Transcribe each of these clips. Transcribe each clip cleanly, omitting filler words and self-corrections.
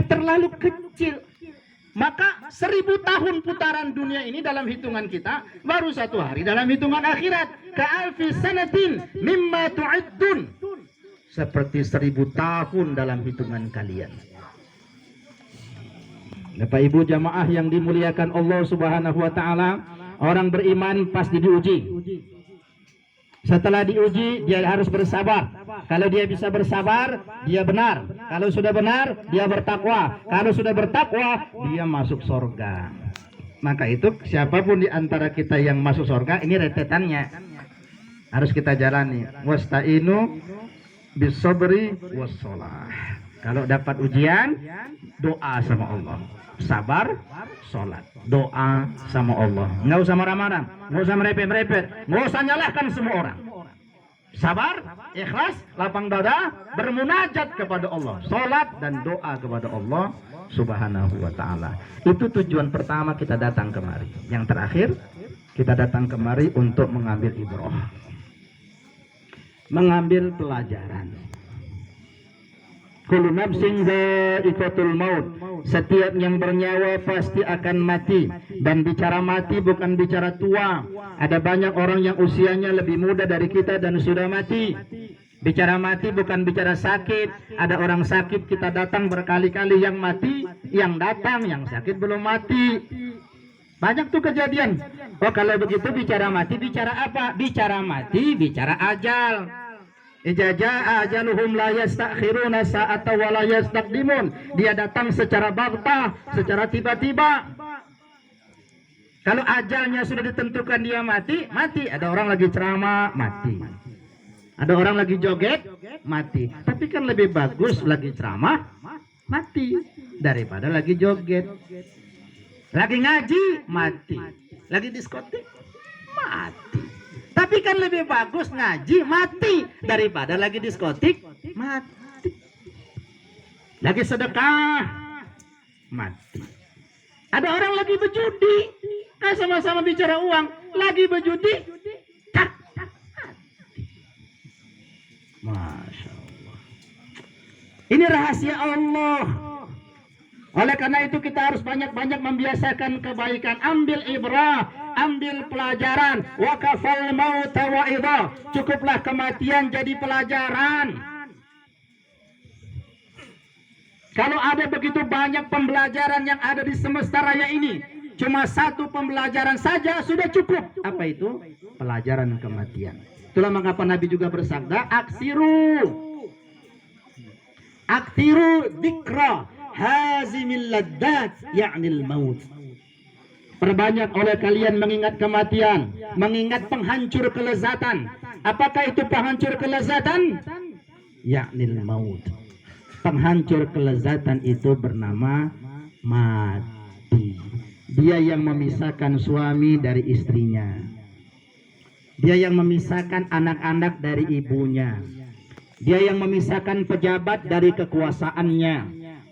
terlalu kecil. Maka 1000 tahun putaran dunia ini dalam hitungan kita baru 1 hari dalam hitungan akhirat. Ka'alfi sanatin mimma tu'iddun, seperti 1000 tahun dalam hitungan kalian. Bapak Ibu jamaah yang dimuliakan Allah Subhanahu wa taala, orang beriman pasti diuji. Setelah diuji, dia harus bersabar. Kalau dia bisa bersabar, dia benar. Kalau sudah benar, dia bertakwa. Kalau sudah bertakwa, dia masuk surga. Maka itu siapapun di antara kita yang masuk surga, ini rentetannya harus kita jalani. Wasta'inu bisabri wassalah. Kalau dapat ujian, doa sama Allah. Sabar, sholat, doa sama Allah. Nggak usah marah-marah, nggak usah merepet-merepet, nggak usah nyalahkan semua orang. Sabar, ikhlas, lapang dada, bermunajat kepada Allah, sholat dan doa kepada Allah Subhanahu wa ta'ala. Itu tujuan pertama kita datang kemari. Yang terakhir, kita datang kemari untuk mengambil ibrah, mengambil pelajaran. Kullu nafsin dha'iqatul maut. Setiap yang bernyawa pasti akan mati. Dan bicara mati bukan bicara tua. Ada banyak orang yang usianya lebih muda dari kita dan sudah mati. Bicara mati bukan bicara sakit. Ada orang sakit kita datang berkali-kali yang mati, yang datang yang sakit belum mati. Banyak tuh kejadian. Oh kalau begitu bicara mati bicara apa? Bicara mati bicara ajal. Idza jaa ajaluhum la yastakhiruna sa'ata wa la yastaqdimun. Dia datang secara baghtah, secara tiba-tiba. Kalau ajalnya sudah ditentukan dia mati, mati. Ada orang lagi ceramah, mati. Ada orang lagi joget, mati. Tapi kan lebih bagus lagi ceramah, mati, daripada lagi joget. Lagi ngaji, mati. Lagi diskotik, mati. Tapi kan lebih bagus ngaji mati daripada lagi diskotik mati. Lagi sedekah mati. Ada orang lagi berjudi, kan sama-sama bicara uang, lagi berjudi, tak mati. Masya Allah. Ini rahasia Allah. Oleh karena itu kita harus banyak-banyak membiasakan kebaikan. Ambil ibrah, ambil pelajaran. Wa kafal mauta wa'idha. Cukuplah kematian jadi pelajaran. Kalau ada begitu banyak pembelajaran yang ada di semesta raya ini, cuma satu pembelajaran saja sudah cukup. Apa itu? Pelajaran kematian. Itulah mengapa Nabi juga bersabda, Aktiru dikra hazimil laddat ya'nil maut. Perbanyak oleh kalian mengingat kematian, mengingat penghancur kelezatan. Apakah itu penghancur kelezatan? Ya'nil maut. Penghancur kelezatan itu bernama mati. Dia yang memisahkan suami dari istrinya. Dia yang memisahkan anak-anak dari ibunya. Dia yang memisahkan pejabat dari kekuasaannya.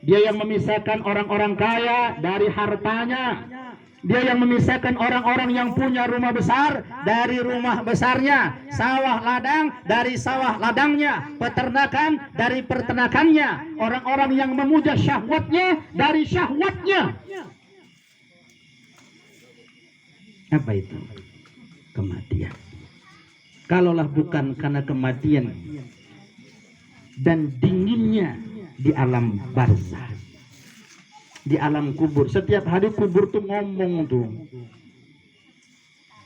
Dia yang memisahkan orang-orang kaya dari hartanya. Dia yang memisahkan orang-orang yang punya rumah besar dari rumah besarnya, sawah ladang dari sawah ladangnya, peternakan dari peternakannya, orang-orang yang memuja syahwatnya dari syahwatnya. Apa itu? Kematian. Kalaulah bukan karena kematian dan dinginnya di alam barzah, di alam kubur. Setiap hari kubur tuh ngomong tuh.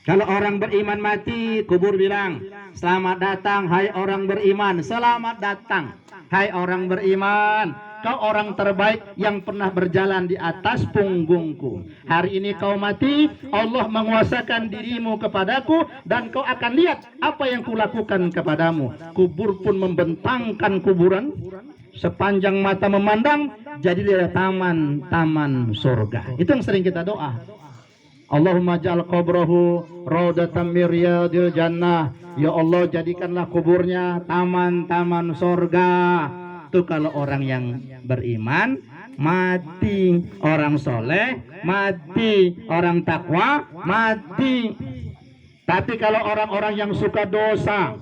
Kalau orang beriman mati, kubur bilang, selamat datang hai orang beriman, selamat datang hai orang beriman, kau orang terbaik yang pernah berjalan di atas punggungku. Hari ini kau mati, Allah menguasakan dirimu kepadaku, dan kau akan lihat apa yang kulakukan kepadamu. Kubur pun membentangkan kuburan, sepanjang mata memandang, jadilah taman-taman surga. Itu yang sering kita doa. Allahumma ja'al qabrahu raudatan min riyadil jannah. Ya Allah, jadikanlah kuburnya taman-taman surga. Itu kalau orang yang beriman mati, orang soleh mati, orang takwa mati. Tapi kalau orang-orang yang suka dosa,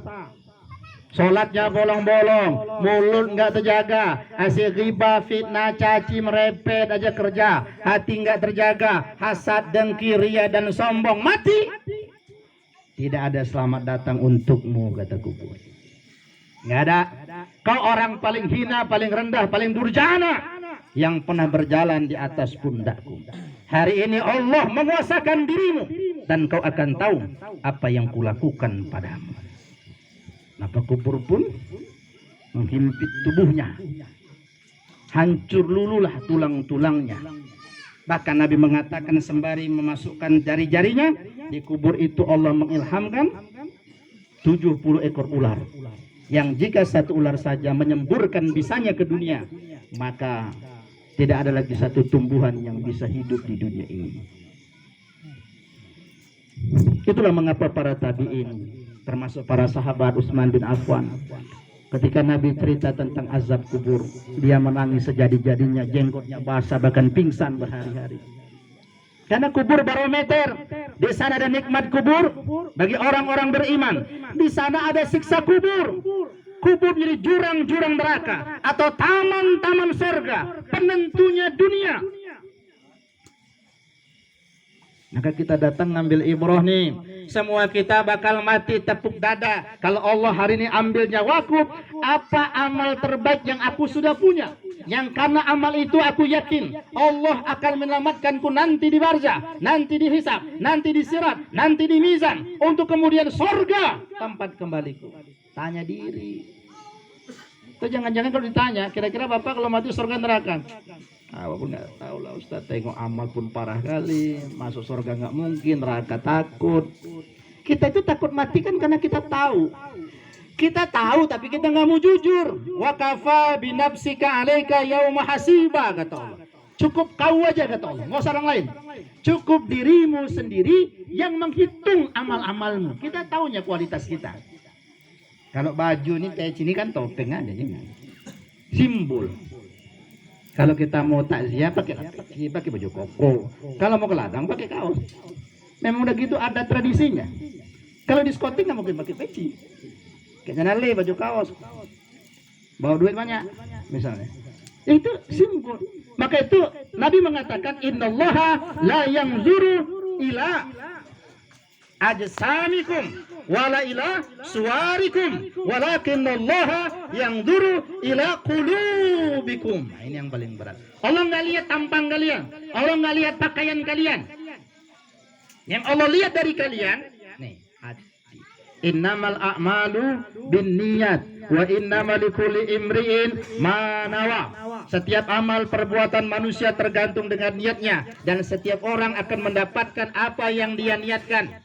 Sholatnya bolong-bolong, mulut nggak terjaga, asyik riba, fitnah, caci, merepet aja kerja, hati nggak terjaga, hasad, dengki, ria dan sombong, mati. Tidak ada selamat datang untukmu, kata kubur. Nggak ada. Kau orang paling hina, paling rendah, paling durjana yang pernah berjalan di atas pundakku. Hari ini Allah menguasakan dirimu dan kau akan tahu apa yang kulakukan padamu. Maka kubur pun menghimpit tubuhnya, hancur lululah tulang-tulangnya. Bahkan Nabi mengatakan sembari memasukkan jari-jarinya di kubur itu Allah mengilhamkan 70 ekor ular, yang jika satu ular saja menyemburkan bisanya ke dunia, maka tidak ada lagi satu tumbuhan yang bisa hidup di dunia ini. Itulah mengapa para tabi'in, termasuk para sahabat Utsman bin Affan, ketika Nabi cerita tentang azab kubur, dia menangis sejadi-jadinya, jenggotnya basah, bahkan pingsan berhari-hari. Karena kubur barometer, di sana ada nikmat kubur bagi orang-orang beriman, di sana ada siksa kubur. Kubur jadi jurang-jurang neraka atau taman-taman surga, penentunya dunia. Maka kita datang ngambil ibrah nih. Semua kita bakal mati tepuk dada. Kalau Allah hari ini ambil nyawaku, apa amal terbaik yang aku sudah punya? Yang karena amal itu aku yakin Allah akan menyelamatkanku nanti di barzah, nanti di hisab, nanti di sirat, nanti di mizan, untuk kemudian surga tempat kembaliku. Tanya diri. Itu jangan-jangan kalau ditanya, kira-kira Bapak kalau mati surga neraka? Walaupun nggak tahu lah Ustaz, tengok amal pun parah kali, masuk surga nggak mungkin, neraka takut. Kita itu takut mati kan karena kita tahu. Kita tahu tapi kita nggak mau jujur. Wa kafa binafsika alaika yauma hasiba, kata Allah. Cukup kau aja, kata Allah, nggak usah orang lain. Cukup dirimu sendiri yang menghitung amal-amalmu. Kita tahunya kualitas kita. Kalau baju ini kayak sini kan topeng aja, simbol. Kalau kita mau takziah pakai baju koko. Kalau mau ke ladang pakai kaos. Memang udah gitu ada tradisinya. Kalau diskotik nggak mungkin pakai peci. Kayaknya nale baju kaos. Bawa duit banyak misalnya. Itu simbol. Maka itu Nabi mengatakan innallaha la yanzuru ila ajsamikum wala ila suwarikum walakinallaha yanzuru ila qulubikum. Nah, ini yang paling berat. Allah nggak lihat tampang kalian, Allah nggak lihat pakaian kalian. Yang Allah lihat dari kalian nih, hati. Innamal a'malu binniyat wa innamal likulli imri'in ma nawa. Setiap amal perbuatan manusia tergantung dengan niatnya, dan setiap orang akan mendapatkan apa yang dia niatkan.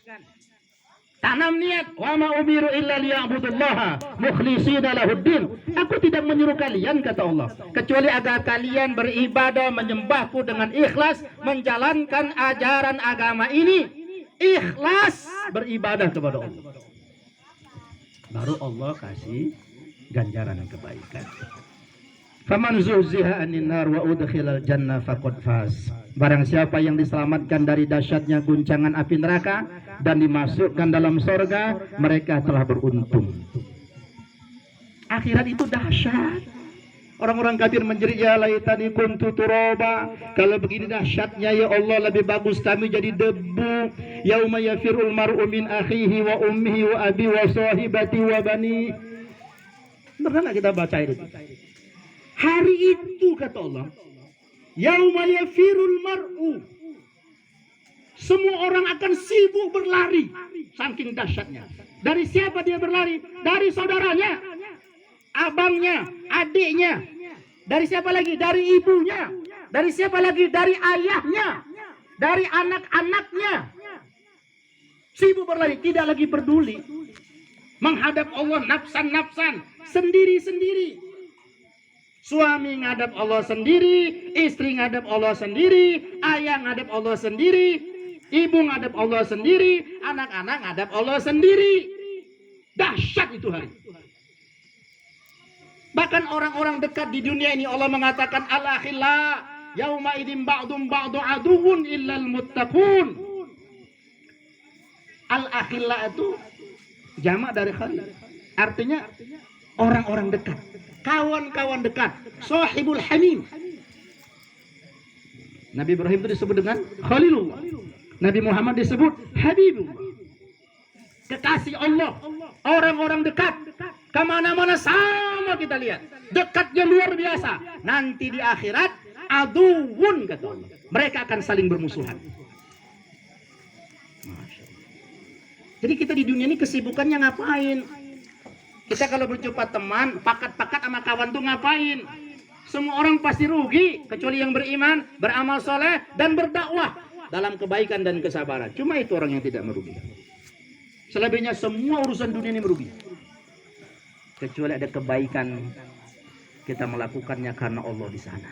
Tanam niat, wa ma umiru illa liya'budullaha mukhlishina lahuddin. Aku tidak menyuruh kalian, kata Allah, kecuali agar kalian beribadah menyembahku dengan ikhlas, menjalankan ajaran agama ini ikhlas beribadah kepada Allah. Baru Allah kasih ganjaran dan kebaikan. Faman zuhziha 'anil nar wa udkhilal jannah faqad faz. Barang siapa yang diselamatkan dari dahsyatnya guncangan api neraka dan dimasukkan dalam surga, mereka telah beruntung. Akhirat itu dahsyat. Orang-orang kafir menjerit, ya laitani kuntu turaba. Kalau begini dahsyatnya ya Allah, lebih bagus kami jadi debu. Yauma yafirul mar'u min akhihi wa ummihi wa abi wa sahibati wa bani. Pernah nggak kita baca itu? Hari itu, kata Allah, yauma yafirul mar'u, semua orang akan sibuk berlari, saking dahsyatnya. Dari siapa dia berlari? Dari saudaranya, abangnya, adiknya. Dari siapa lagi? Dari ibunya. Dari siapa lagi? Dari ayahnya. Dari anak-anaknya. Sibuk berlari, tidak lagi peduli. Menghadap Allah nafsan-nafsan, sendiri-sendiri. Suami ngadap Allah sendiri, istri ngadap Allah sendiri, ayah ngadap Allah sendiri, ibu ngadap Allah sendiri, anak-anak ngadap Allah sendiri. Dahsyat itu hari. Bahkan orang-orang dekat di dunia ini Allah mengatakan al-akhilla yauma idzin ba'dum ba'du aduwwun illal muttaqun. Al-akhilla itu jamak dari khali. Artinya orang-orang dekat, kawan-kawan dekat, sahibul hamim. Nabi Ibrahim itu disebut dengan Khalilullah. Nabi Muhammad disebut Habibullah. Kekasih Allah, orang-orang dekat. Kemana-mana sama kita lihat. Dekatnya luar biasa. Nanti di akhirat, aduun kata Allah. Mereka akan saling bermusuhan. Jadi kita di dunia ini kesibukannya ngapain? Kita kalau berjumpa teman, pakat-pakat sama kawan tuh ngapain? Semua orang pasti rugi, kecuali yang beriman, beramal soleh, dan berdakwah dalam kebaikan dan kesabaran. Cuma itu orang yang tidak merugi. Selebihnya semua urusan dunia ini merugi. Kecuali ada kebaikan, kita melakukannya karena Allah di sana.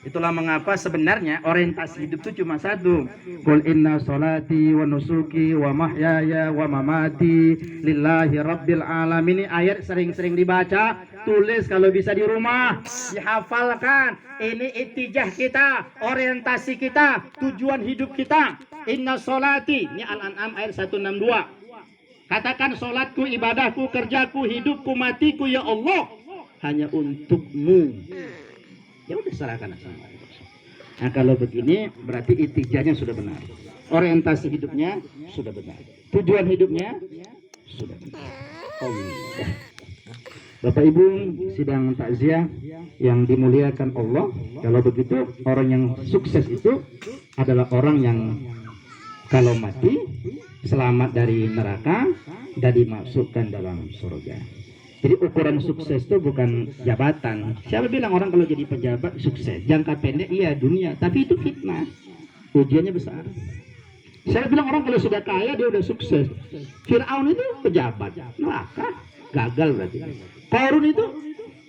Itulah mengapa sebenarnya orientasi hidup itu cuma satu. Qul inna sholati wa nusuki wa mahyaya wa mamati lillahi rabbil alamin. Ini ayat sering-sering dibaca, tulis kalau bisa di rumah, dihafalkan. Ini itijah kita, orientasi kita, tujuan hidup kita. Inna sholati, ini Al-An'am ayat 162. Katakan sholatku, ibadahku, kerjaku, hidupku, matiku ya Allah hanya untukmu. Ya udah serahkan sama Allah. Nah kalau begini berarti itijahnya sudah benar, orientasi hidupnya sudah benar, tujuan hidupnya sudah benar. Allah. Bapak Ibu sidang takziah yang dimuliakan Allah, kalau begitu orang yang sukses itu adalah orang yang kalau mati selamat dari neraka dan dimasukkan dalam surga. Jadi ukuran sukses itu bukan jabatan. Siapa bilang orang kalau jadi pejabat sukses? Jangka pendek iya dunia, tapi itu fitnah. Ujiannya besar. Saya bilang orang kalau sudah kaya dia udah sukses. Fir'aun itu pejabat, neraka, gagal berarti. Qarun itu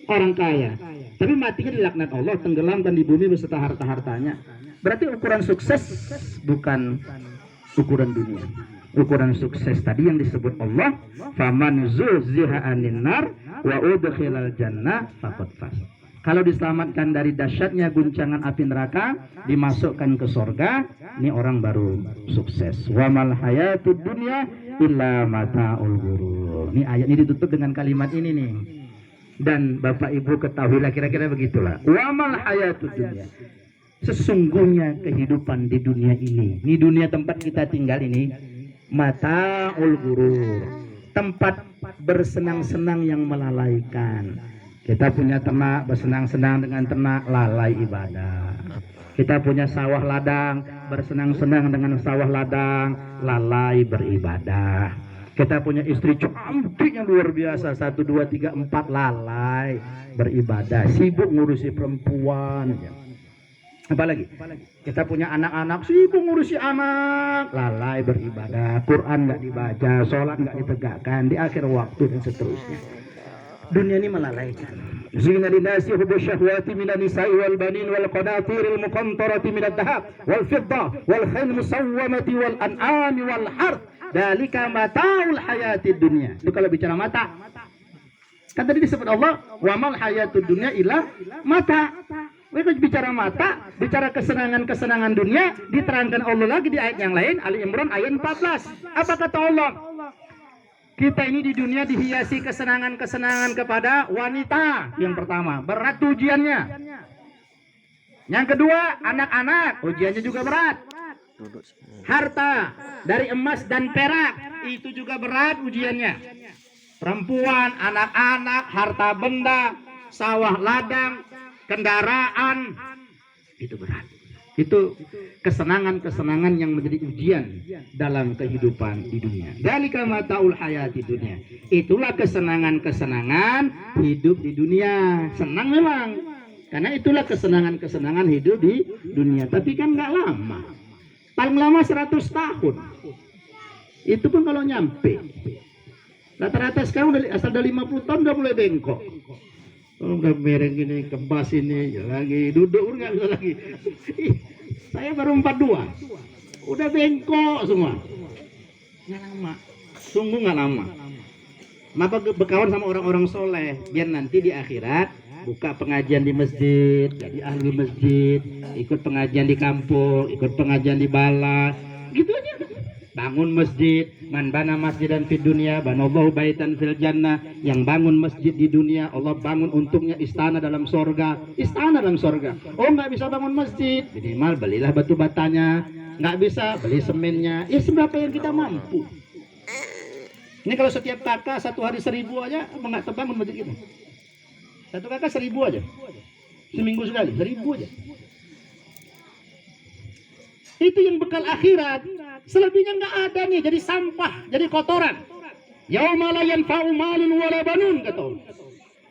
orang kaya, tapi matinya dilaknat Allah, tenggelam dan di bumi beserta harta-hartanya. Berarti ukuran sukses bukan ukuran dunia. Ukuran sukses tadi yang disebut Allah, faman zuhziha 'anil nar wa udkhilal jannah faqad faz. Kalau diselamatkan dari dahsyatnya guncangan api neraka, dimasukkan ke surga, ini orang baru sukses. Wa mal hayatud dunya illa mataul ghurur. Ini ayat ini ditutup dengan kalimat ini nih. Dan Bapak Ibu ketahuilah kira-kira begitulah. Wa mal hayatud dunya. Sesungguhnya kehidupan di dunia ini dunia tempat kita tinggal ini, mataul ghurur, tempat bersenang-senang yang melalaikan. Kita punya ternak, bersenang-senang dengan ternak, lalai ibadah. Kita punya sawah ladang, bersenang-senang dengan sawah ladang, lalai beribadah. Kita punya istri cantik yang luar biasa, 1, 2, 3, 4, lalai beribadah, sibuk ngurusi perempuan. Apalagi kita punya anak-anak, sibuk ngurusi anak, lalai beribadah, Quran nggak dibaca, sholat nggak ditegakkan di akhir waktu dan seterusnya. Dunia ini melalaikan. Zina linasi hubbu syahwati minan nisa'i wal banin wal qanatiril muqantarati minad dhahab wal fiddah wal khayl musawwamati wal an'ami wal harth dalika mataul hayatid dunya. Itu kalau bicara mata. Kan tadi disebut Allah, wa mal hayatud dunya illa mata. Mereka bicara mata, bicara kesenangan-kesenangan dunia, diterangkan Allah lagi di ayat yang lain, Ali Imran ayat 14. Apa kata Allah? Kita ini di dunia dihiasi kesenangan-kesenangan kepada wanita. Yang pertama, berat ujiannya. Yang kedua, anak-anak, ujiannya juga berat. Harta dari emas dan perak, itu juga berat ujiannya. Perempuan, anak-anak, harta benda, sawah ladang, kendaraan, itu berat. Itu kesenangan-kesenangan yang menjadi ujian dalam kehidupan di dunia. Dzalika mataul hayati dunia. Itulah kesenangan-kesenangan hidup di dunia. Senang memang, karena itulah kesenangan-kesenangan hidup di dunia. Tapi kan nggak lama. Paling lama 100 tahun. Itu pun kalau nyampe. Rata-rata sekarang asal dari 50 tahun udah mulai bengkok. Oh, udah mereng ini, kebas ini, ya lagi duduk nggak bisa lagi. Saya baru 42, udah bengkok semua. Nggak lama, sungguh nggak lama. Maka berkawan sama orang-orang soleh, biar nanti di akhirat buka pengajian di masjid, jadi ahli masjid, ikut pengajian di kampung, ikut pengajian di balas, gitu aja. bangun masjid, man bana masjidan fid dunya banallahu baitan fil jannah, yang bangun masjid di dunia Allah bangun untuknya istana dalam sorga. Istana dalam sorga. Oh nggak bisa bangun masjid, minimal belilah batu batanya. Nggak bisa, beli semennya. Ya seberapa yang kita mampu. Ini kalau setiap kakak satu hari 1000 aja, apa nggak terbangun masjid kita? Satu kakak 1000 aja, seminggu sekali 1000 aja. Itu yang bekal akhirat. Selebihnya nggak ada nih, jadi sampah, jadi kotoran. Yauma la yanfa'u malun wala banun, kata Allah.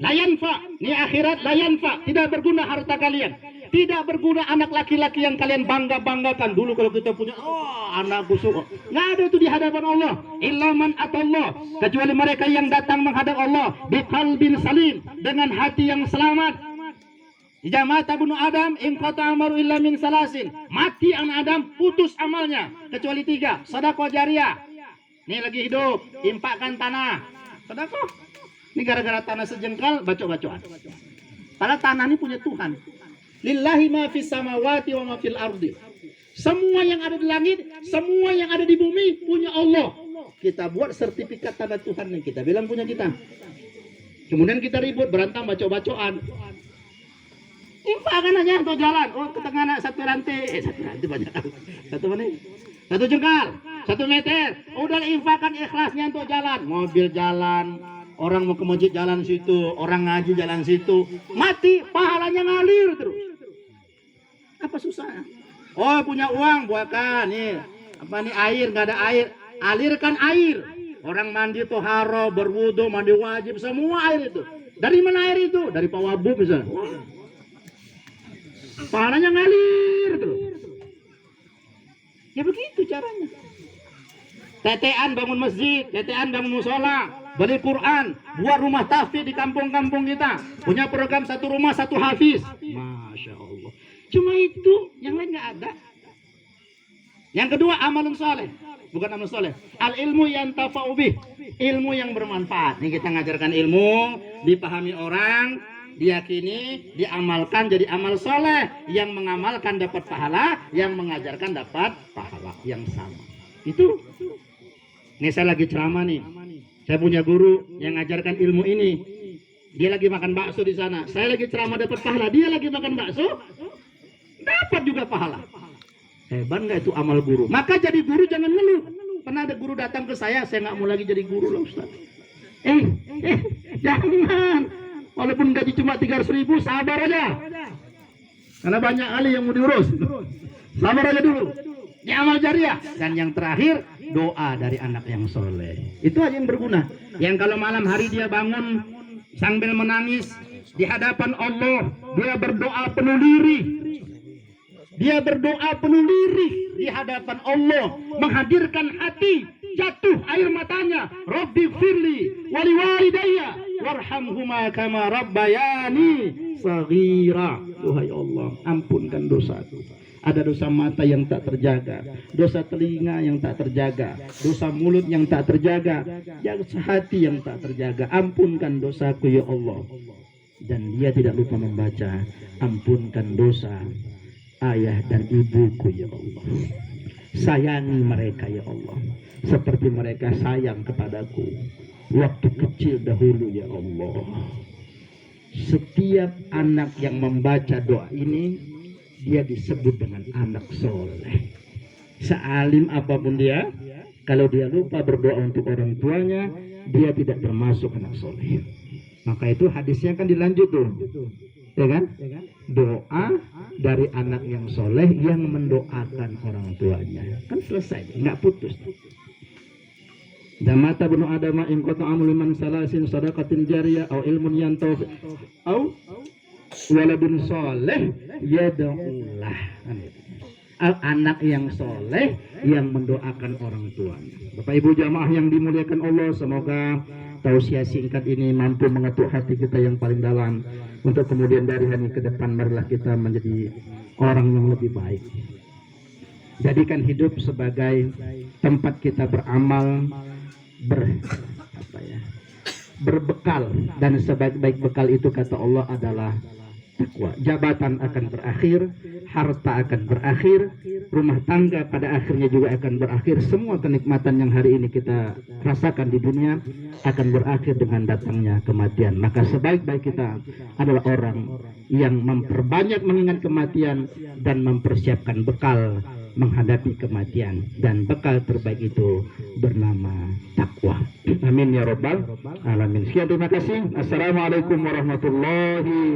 La yanfa, ini akhirat la yanfa, tidak berguna harta kalian. Tidak berguna anak laki-laki yang kalian bangga-banggakan. Dulu kalau kita punya, oh anakku suka. Nggak ada itu di hadapan Allah. Illa man atallah, kecuali mereka yang datang menghadap Allah biqalbin salim, dengan hati yang selamat. Idza mata ibnu Adam in qata amaru illa min salasin. Mati anak Adam putus amalnya kecuali 3. Sedekah jariyah. Nih lagi hidup, infakkan tanah. Sedekah. Ini gara-gara tanah sejengkal bacok-bacokan. Padahal tanah ini punya Tuhan. Lillahi ma fis samawati wa ma fil ardi. Semua yang ada di langit, semua yang ada di bumi punya Allah. Kita buat sertifikat tanah Tuhan yang kita bilang punya kita. Kemudian kita ribut, berantem, bacok-bacokan. Infakkan aja untuk jalan. Oh ke tengah satu rantai, satu rantai banyak. Satu mana? Satu jengkal, 1 meter. Udah infakkan ikhlasnya untuk jalan. Mobil jalan, orang mau ke masjid jalan situ, orang ngaji jalan situ. Mati, pahalanya ngalir terus. Apa susahnya? Oh punya uang, buatkan nih. Apa nih air? Nggak ada air. Alirkan air. Orang mandi toharo, berwudu, mandi wajib, semua air itu. Dari mana air itu? Dari Pawabu misalnya. Pahalanya ngalir terus. Ya begitu caranya. Tetean bangun masjid, tetean bangun musola, beli Quran, buat rumah tahfidz di kampung-kampung kita. Punya program satu rumah satu hafiz. Masya Allah. Cuma itu, yang lain nggak ada. Yang kedua amalun soleh, bukan amal soleh. Al ilmu yang tafa'ubih, ilmu yang bermanfaat. Ini kita ngajarkan ilmu, dipahami orang, diyakini, diamalkan jadi amal soleh. Yang mengamalkan dapat pahala, yang mengajarkan dapat pahala yang sama. Itu. Ini saya lagi ceramah nih. Saya punya guru yang ngajarkan ilmu ini. Dia lagi makan bakso di sana. Saya lagi ceramah dapat pahala. Dia lagi makan bakso, dapat juga pahala. Hebat nggak itu amal guru? Maka jadi guru jangan ngeluh. Pernah ada guru datang ke saya nggak mau lagi jadi guru loh Ustaz. Jangan. Walaupun gaji cuma 300.000, sabar aja. Karena banyak kali yang mau diurus. Sabar aja dulu. Ini amal jariah. Dan yang terakhir, doa dari anak yang soleh. Itu aja yang berguna. Yang kalau malam hari dia bangun sambil menangis di hadapan Allah, dia berdoa penuh lirih. Dia berdoa penuh lirih di hadapan Allah, menghadirkan hati, jatuh air matanya. Rabbi firli wali walidayya warhamhuma kama rabbayani saghira. Tuhai Allah, ampunkan dosaku. Ada dosa mata yang tak terjaga, dosa telinga yang tak terjaga, dosa mulut yang tak terjaga, dosa hati yang tak terjaga. Ampunkan dosaku ya Allah. Dan dia tidak lupa membaca, ampunkan dosa ayah dan ibuku ya Allah. Sayangi mereka ya Allah, seperti mereka sayang kepadaku waktu kecil dahulu ya Allah. Setiap anak yang membaca doa ini, dia disebut dengan anak soleh. Sealim apapun dia, kalau dia lupa berdoa untuk orang tuanya, dia tidak termasuk anak soleh. Maka itu hadisnya kan dilanjut tuh, ya kan? Doa dari anak yang soleh yang mendoakan orang tuanya, kan selesai, nggak putus. Damata bunu adama in qata amuliman salasin sadaqatin jariyah au ilmun yantauf au waladun soleh yad'ulah. Anak yang soleh yang mendoakan orang tuanya. Bapak Ibu jamaah yang dimuliakan Allah, semoga tausiah singkat ini mampu mengetuk hati kita yang paling dalam, untuk kemudian dari hari ke depan marilah kita menjadi orang yang lebih baik. Jadikan hidup sebagai tempat kita beramal, berbekal, dan sebaik-baik bekal itu kata Allah adalah takwa. Jabatan akan berakhir, harta akan berakhir, rumah tangga pada akhirnya juga akan berakhir. Semua kenikmatan yang hari ini kita rasakan di dunia akan berakhir dengan datangnya kematian. Maka sebaik-baik kita adalah orang yang memperbanyak mengingat kematian dan mempersiapkan bekal menghadapi kematian, dan bekal terbaik itu bernama takwa. Amin ya rabbal alamin. Sekian, terima kasih. Assalamualaikum warahmatullahi